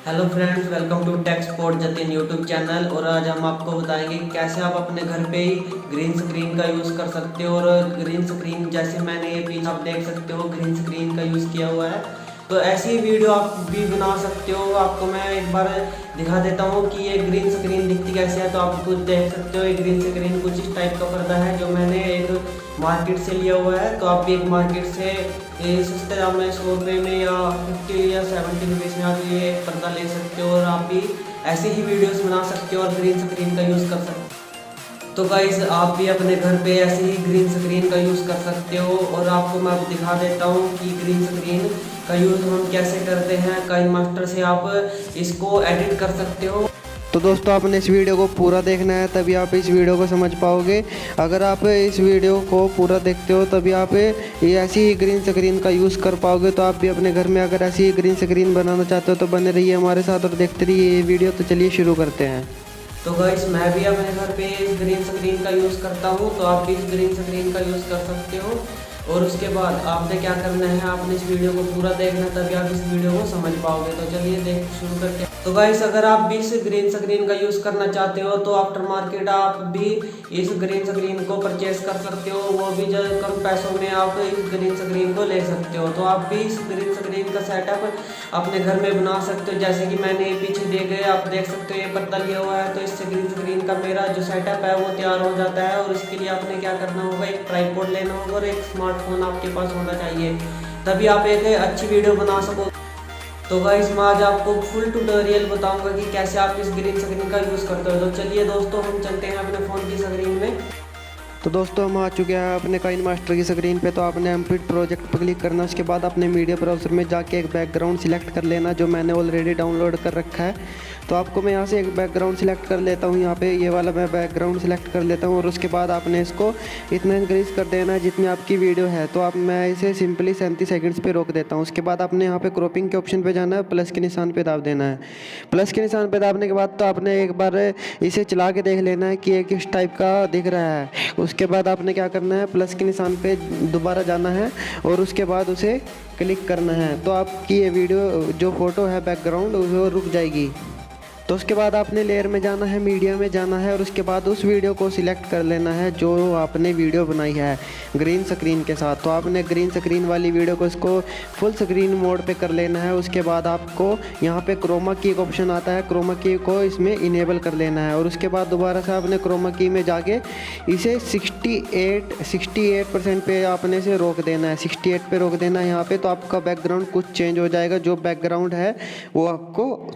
Hello friends, welcome to tech spot Jatin YouTube channel. और आज हम आपको बताएंगे कि कैसे आप अपने घर पे ही ग्रीन स्क्रीन का यूज़ कर सकते हो। और ग्रीन स्क्रीन जैसे मैंने ये पीछे आप देख सकते हो ग्रीन स्क्रीन का यूज़ किया हुआ है, तो ऐसी ही वीडियो आप भी बना सकते हो। आपको मैं एक बार दिखा देता हूँ कि ये ग्रीन स्क्रीन दिखती कैसे है। तो आप खुद देख सकते हो ये ग्रीन स्क्रीन कुछ इस टाइप का पर्दा है जो मैंने एक मार्केट से लिया हुआ है। तो आप भी एक मार्केट से सस्ते दाम में 100 रुपये में या 50 या 70 रुपीज़ में आप ये पर्दा ले सकते हो और आप भी ऐसे ही वीडियोस बना सकते हो और ग्रीन स्क्रीन का यूज़ कर सकते हो। तो गाइस आप भी अपने घर पे ऐसे ही ग्रीन स्क्रीन का यूज़ कर सकते हो। और आपको मैं दिखा देता हूँ कि ग्रीन स्क्रीन का यूज़ हम कैसे करते हैं। काइनमास्टर से आप इसको एडिट कर सकते हो। तो दोस्तों आपने इस वीडियो को पूरा देखना है, तभी आप इस वीडियो को समझ पाओगे। अगर आप इस वीडियो को पूरा देखते हो तभी आप ये ऐसी ही ग्रीन स्क्रीन का यूज़ कर पाओगे। तो आप भी अपने घर में अगर ऐसी ही ग्रीन स्क्रीन बनाना चाहते हो तो बने रहिए हमारे साथ और देखते रहिए ये वीडियो। तो चलिए शुरू करते हैं। तो गाइस मैं भी अपने घर पे इस ग्रीन स्क्रीन का यूज़ करता हूँ, तो आप भी इस ग्रीन स्क्रीन का यूज़ कर सकते हो। और उसके बाद आपने क्या करना है, आपने इस वीडियो को पूरा देखना है तभी आप इस वीडियो को समझ पाओगे। तो चलिए देख शुरू करते हैं। तो गाइस अगर आप भी इस ग्रीन स्क्रीन का यूज़ करना चाहते हो तो आफ्टर मार्केट आप भी इस ग्रीन स्क्रीन को परचेस कर सकते हो। वो भी जो कम पैसों में आप इस ग्रीन स्क्रीन को ले सकते हो। तो आप भी इस ग्रीन स्क्रीन का सेटअप अपने घर में बना सकते हो। जैसे कि मैंने पीछे देखे आप देख सकते हो ये पर्दा लिया हुआ है, तो इससे ग्रीन स्क्रीन का मेरा जो सेटअप है वो तैयार हो जाता है। और इसके लिए आपने क्या करना होगा, एक ट्राइपॉड लेना होगा और एक स्मार्टफोन आपके पास होना चाहिए, तभी आप एक अच्छी वीडियो बना सको। तो गाइस मैं आज आपको फुल ट्यूटोरियल बताऊंगा कि कैसे आप इस ग्रीन स्क्रीन का यूज़ करते हो। तो चलिए दोस्तों हम चलते हैं अपने फ़ोन की स्क्रीन में। तो दोस्तों हम आ चुके हैं अपने काइनमास्टर की स्क्रीन पे। तो आपने एम्प्लीट प्रोजेक्ट पर क्लिक करना, उसके बाद अपने मीडिया ब्राउज़र में जाके एक बैकग्राउंड सिलेक्ट कर लेना जो मैंने ऑलरेडी डाउनलोड कर रखा है। तो आपको मैं यहाँ से एक बैकग्राउंड सिलेक्ट कर लेता हूँ, यहाँ पे ये वाला मैं बैकग्राउंड सिलेक्ट कर लेता हूँ। और उसके बाद आपने इसको इतना इंक्रीज़ कर देना है जितनी आपकी वीडियो है। तो आप मैं इसे सिंपली 37 सेकंड्स पे रोक देता हूँ। उसके बाद आपने यहाँ पे क्रॉपिंग के ऑप्शन पे जाना है, प्लस के निशान पे दाब देना है। प्लस के निशान पे दाबने के बाद तो आपने एक बार इसे चला के देख लेना है कि ये किस टाइप का दिख रहा है। उसके बाद आपने क्या करना है, प्लस के निशान पे दोबारा जाना है और उसके बाद उसे क्लिक करना है। तो आपकी ये वीडियो जो फ़ोटो है बैकग्राउंड वो रुक जाएगी। तो उसके बाद आपने लेयर में जाना है, मीडिया में जाना है और उसके बाद उस वीडियो को सिलेक्ट कर लेना है जो आपने वीडियो बनाई है ग्रीन स्क्रीन के साथ। तो आपने ग्रीन स्क्रीन वाली वीडियो को इसको फुल स्क्रीन मोड पे कर लेना है। उसके बाद आपको यहाँ पे क्रोमा की एक ऑप्शन आता है, क्रोमा की को इसमें इनेबल कर लेना है। और उसके बाद दोबारा से आपने क्रोमा की में जाके इसे 68% पे आपने इसे रोक देना है, 68 पे रोक देना है यहाँ पे। तो आपका बैकग्राउंड कुछ चेंज हो जाएगा, जो बैकग्राउंड है वो आपको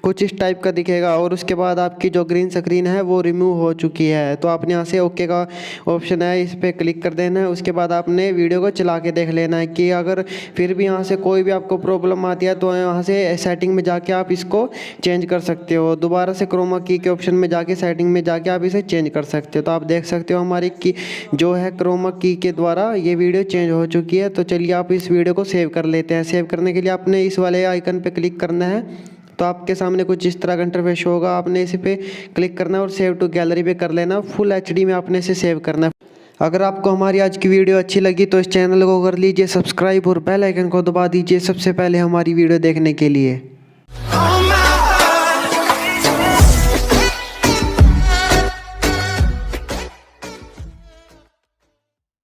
कुछ इस टाइप का दिखेगा। और उसके बाद आपकी जो ग्रीन स्क्रीन है वो रिमूव हो चुकी है। तो आपने यहाँ से ओके का ऑप्शन है, इस पर क्लिक कर देना है। उसके बाद आपने वीडियो को चला के देख लेना है कि अगर फिर भी यहाँ से कोई भी आपको प्रॉब्लम आती है तो यहाँ से सेटिंग में जाके आप इसको चेंज कर सकते हो। दोबारा से क्रोमा की के ऑप्शन में जाके सेटिंग में जाके आप इसे चेंज कर सकते हो। तो आप देख सकते हो हमारी की जो है क्रोमा की के द्वारा ये वीडियो चेंज हो चुकी है। तो चलिए आप इस वीडियो को सेव कर लेते हैं। सेव करने के लिए आपने इस वाले आइकन पर क्लिक करना है। तो आपके सामने कुछ इस तरह का इंटरफेस होगा, आपने इस पे क्लिक करना है और सेव टू गैलरी पे कर लेना। फुल एचडी में आपने इसे सेव करना है। अगर आपको हमारी आज की वीडियो अच्छी लगी तो इस चैनल को कर लीजिए सब्सक्राइब और बेल आइकन को दबा दीजिए सबसे पहले हमारी वीडियो देखने के लिए।